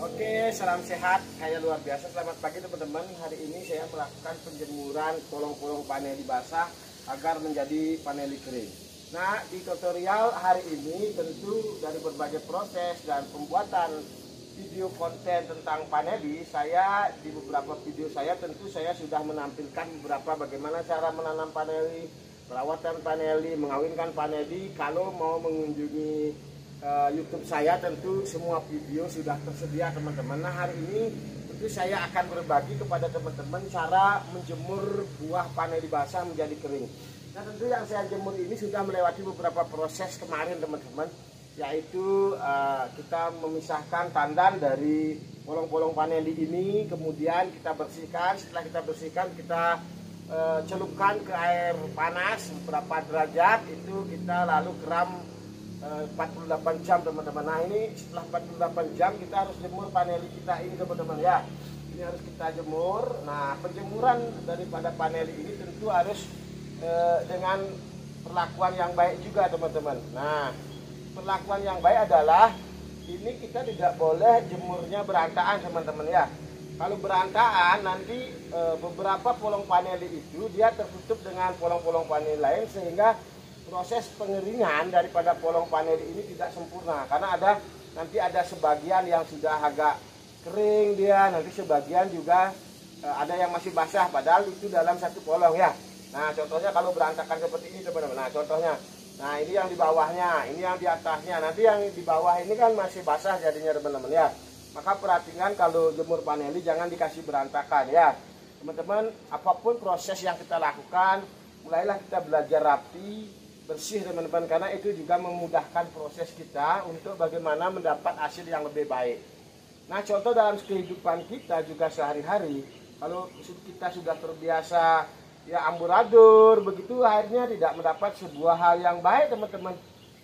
Oke, salam sehat, kayak luar biasa. Selamat pagi teman-teman. Hari ini saya melakukan penjemuran polong-polong paneli basah agar menjadi paneli kering. Nah, di tutorial hari ini tentu dari berbagai proses dan pembuatan video konten tentang paneli, saya di beberapa video saya tentu saya sudah menampilkan beberapa bagaimana cara menanam paneli, perawatan paneli, mengawinkan paneli. Kalau mau mengunjungi YouTube saya tentu semua video sudah tersedia teman-teman. Nah, hari ini tentu saya akan berbagi kepada teman-teman cara menjemur buah paneli basah menjadi kering. Nah, tentu yang saya jemur ini sudah melewati beberapa proses kemarin teman-teman, yaitu kita memisahkan tandan dari polong-polong paneli ini, kemudian kita bersihkan. Setelah kita bersihkan, kita celupkan ke air panas beberapa derajat, itu kita lalu keram 48 jam teman-teman. Nah, ini setelah 48 jam kita harus jemur paneli kita ini teman-teman ya. Ini harus kita jemur. Nah, penjemuran daripada paneli ini tentu harus dengan perlakuan yang baik juga teman-teman. Nah, perlakuan yang baik adalah ini kita tidak boleh jemurnya berantakan teman-teman ya. Kalau berantakan nanti beberapa polong paneli itu dia tertutup dengan polong-polong paneli lain, sehingga proses pengeringan daripada polong paneli ini tidak sempurna, karena nanti ada sebagian yang sudah agak kering dia, nanti sebagian juga ada yang masih basah, padahal itu dalam satu polong ya. Nah, contohnya kalau berantakan seperti ini teman-teman. Nah, contohnya, nah ini yang di bawahnya, ini yang di atasnya, nanti yang di bawah ini kan masih basah jadinya teman-teman ya. Maka perhatikan kalau jemur paneli jangan dikasih berantakan ya teman-teman. Apapun proses yang kita lakukan, mulailah kita belajar rapi, bersih teman-teman, karena itu juga memudahkan proses kita untuk bagaimana mendapat hasil yang lebih baik. Nah, contoh dalam kehidupan kita juga sehari-hari, kalau kita sudah terbiasa ya amburadul begitu, akhirnya tidak mendapat sebuah hal yang baik teman-teman,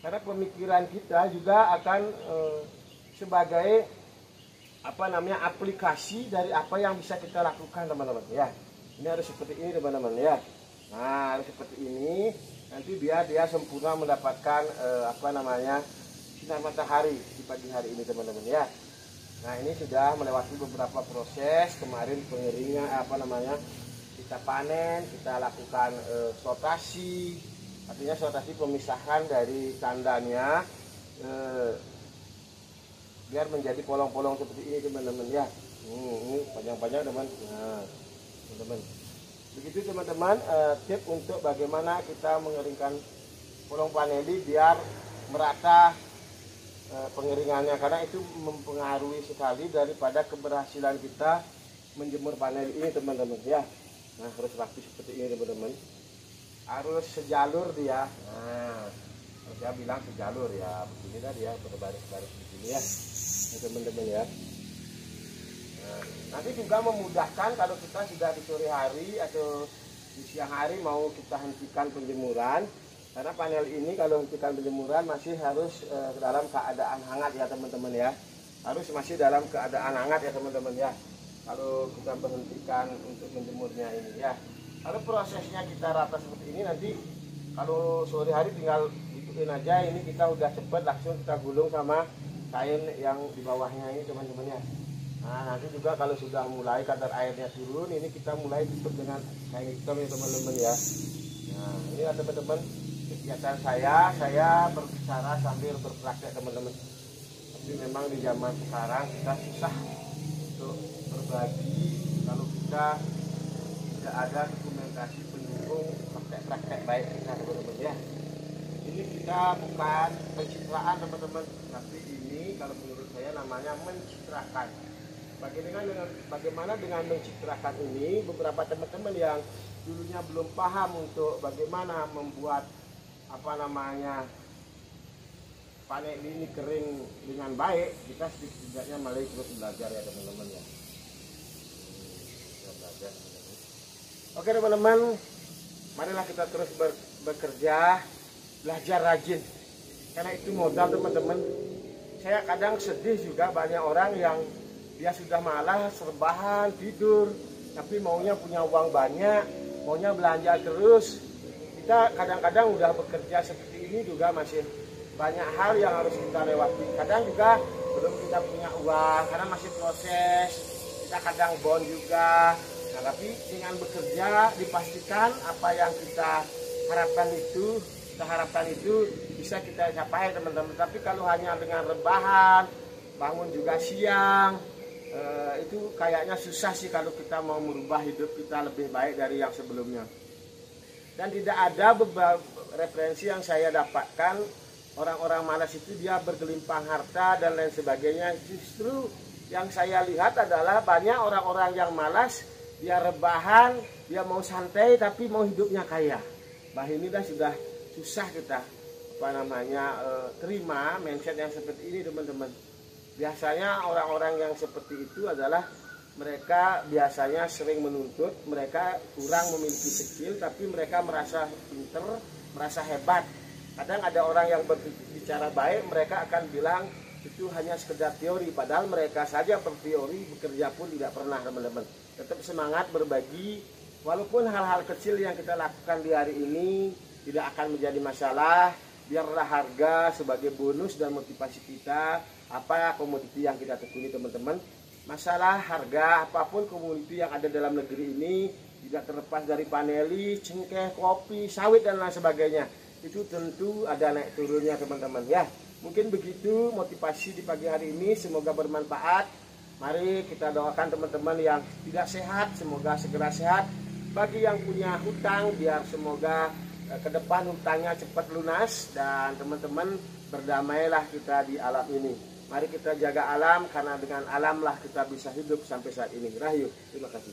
karena pemikiran kita juga akan sebagai aplikasi dari apa yang bisa kita lakukan teman-teman ya. Ini harus seperti ini teman-teman ya. Nah, harus seperti ini, nanti biar dia sempurna mendapatkan sinar matahari di pagi hari ini teman-teman ya. Nah, ini sudah melewati beberapa proses kemarin pengeringan kita panen, kita lakukan sortasi, artinya sortasi pemisahan dari tandannya biar menjadi polong-polong seperti ini teman-teman ya. Ini panjang-panjang teman. Nah, teman-teman, begitu teman-teman tip untuk bagaimana kita mengeringkan polong paneli biar merata pengeringannya, karena itu mempengaruhi sekali daripada keberhasilan kita menjemur paneli ini teman-teman ya. Nah, harus rapi seperti ini teman-teman, harus sejalur dia. Nah, saya bilang sejalur ya, begini dah dia berbaris-baris begini ya teman-teman ya. Nah, nanti juga memudahkan kalau kita sudah di sore hari atau di siang hari mau kita hentikan penjemuran, karena panel ini kalau hentikan penjemuran masih harus dalam keadaan hangat ya teman-teman ya, harus masih dalam keadaan hangat ya teman-teman ya kalau kita berhentikan untuk menjemurnya ini ya. Kalau prosesnya kita rata seperti ini, nanti kalau sore hari tinggal ituin aja, ini kita udah cepet langsung kita gulung sama kain yang di bawahnya ini teman-teman ya. Nah, nanti juga kalau sudah mulai kadar airnya turun, ini kita mulai tutup dengan kain hitam ya teman-teman ya. Nah, ini ya teman-teman kegiatan saya berbicara sambil berpraktek teman-teman. Tapi memang di zaman sekarang kita susah untuk berbagi kalau kita tidak ada dokumentasi pendukung praktek-praktek baik kita teman-teman ya. Ini kita bukan pencitraan teman-teman, tapi ini kalau menurut saya namanya mencitrakan. Bagaimana dengan mencitrakan ini, beberapa teman-teman yang dulunya belum paham untuk bagaimana membuat panel ini kering dengan baik, kita setidaknya mulai terus belajar ya teman-teman ya. Oke teman-teman, marilah kita terus bekerja, belajar rajin, karena itu modal teman-teman. Saya kadang sedih juga, banyak orang yang dia sudah malas, rebahan, tidur, tapi maunya punya uang banyak, maunya belanja terus. Kita kadang-kadang udah bekerja seperti ini juga masih banyak hal yang harus kita lewati. Kadang juga belum kita punya uang karena masih proses, kita kadang bond juga. Nah, tapi dengan bekerja dipastikan apa yang kita harapkan itu bisa kita capai teman-teman. Tapi kalau hanya dengan rebahan, bangun juga siang, itu kayaknya susah sih kalau kita mau merubah hidup kita lebih baik dari yang sebelumnya. Dan tidak ada beberapa referensi yang saya dapatkan orang-orang malas itu dia bergelimpang harta dan lain sebagainya. Justru yang saya lihat adalah banyak orang-orang yang malas, dia rebahan, dia mau santai tapi mau hidupnya kaya. Bah ini dah sudah susah kita terima mindset yang seperti ini teman-teman. Biasanya orang-orang yang seperti itu adalah mereka biasanya sering menuntut, mereka kurang memiliki skill tapi mereka merasa pinter, merasa hebat. Kadang ada orang yang berbicara baik, mereka akan bilang itu hanya sekedar teori, padahal mereka saja berteori, bekerja pun tidak pernah teman-teman. Tetap semangat berbagi, walaupun hal-hal kecil yang kita lakukan di hari ini tidak akan menjadi masalah. Biarlah harga sebagai bonus dan motivasi kita, apa komoditi yang kita tekuni teman-teman. Masalah harga apapun komoditi yang ada dalam negeri ini tidak terlepas dari paneli, cengkeh, kopi, sawit dan lain sebagainya. Itu tentu ada naik turunnya teman-teman ya. Mungkin begitu motivasi di pagi hari ini, semoga bermanfaat. Mari kita doakan teman-teman yang tidak sehat semoga segera sehat. Bagi yang punya hutang biar semoga ke depan hutangnya cepat lunas dan teman-teman berdamailah kita di alam ini. Mari kita jaga alam karena dengan alam lah kita bisa hidup sampai saat ini. Rahayu, terima kasih.